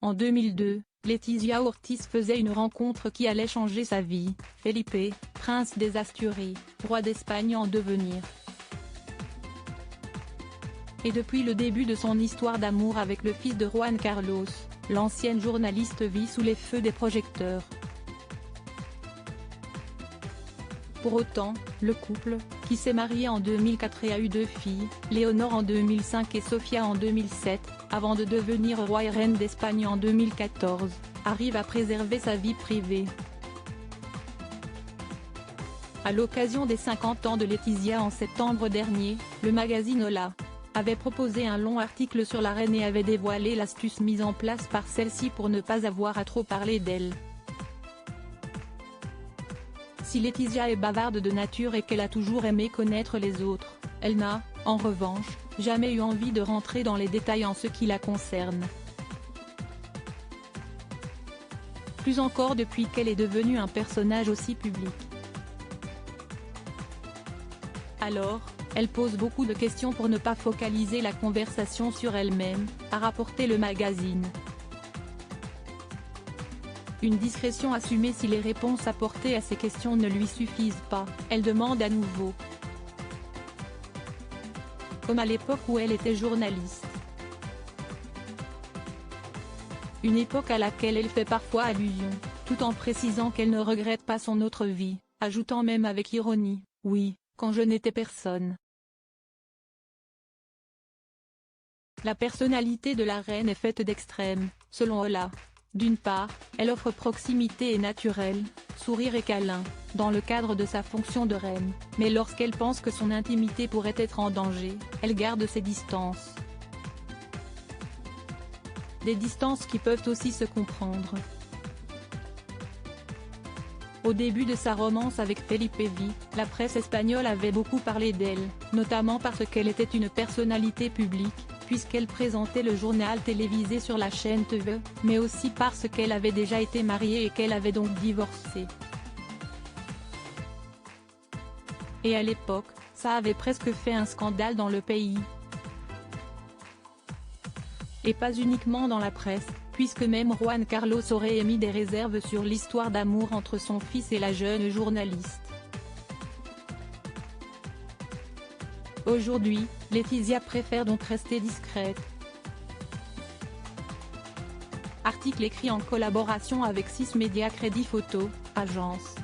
En 2002, Letizia Ortiz faisait une rencontre qui allait changer sa vie, Felipe, prince des Asturies, roi d'Espagne en devenir. Et depuis le début de son histoire d'amour avec le fils de Juan Carlos, l'ancienne journaliste vit sous les feux des projecteurs. Pour autant, le couple, qui s'est marié en 2004 et a eu 2 filles, Léonore en 2005 et Sofia en 2007, avant de devenir roi et reine d'Espagne en 2014, arrive à préserver sa vie privée. À l'occasion des 50 ans de Letizia en septembre dernier, le magazine Hola avait proposé un long article sur la reine et avait dévoilé l'astuce mise en place par celle-ci pour ne pas avoir à trop parler d'elle. Si Letizia est bavarde de nature et qu'elle a toujours aimé connaître les autres, elle n'a, en revanche, jamais eu envie de rentrer dans les détails en ce qui la concerne. Plus encore depuis qu'elle est devenue un personnage aussi public. Alors, elle pose beaucoup de questions pour ne pas focaliser la conversation sur elle-même, a rapporté le magazine. Une discrétion assumée si les réponses apportées à ces questions ne lui suffisent pas, elle demande à nouveau. Comme à l'époque où elle était journaliste. Une époque à laquelle elle fait parfois allusion, tout en précisant qu'elle ne regrette pas son autre vie, ajoutant même avec ironie, « Oui, quand je n'étais personne ». La personnalité de la reine est faite d'extrêmes, selon Hola. D'une part, elle offre proximité et naturel, sourire et câlin, dans le cadre de sa fonction de reine, mais lorsqu'elle pense que son intimité pourrait être en danger, elle garde ses distances. Des distances qui peuvent aussi se comprendre. Au début de sa romance avec Felipe V, la presse espagnole avait beaucoup parlé d'elle, notamment parce qu'elle était une personnalité publique, puisqu'elle présentait le journal télévisé sur la chaîne TV, mais aussi parce qu'elle avait déjà été mariée et qu'elle avait donc divorcé. Et à l'époque, ça avait presque fait un scandale dans le pays. Et pas uniquement dans la presse, puisque même Juan Carlos aurait émis des réserves sur l'histoire d'amour entre son fils et la jeune journaliste. Aujourd'hui, Letizia préfère donc rester discrète. Article écrit en collaboration avec 6 Médias Crédit Photo, agence.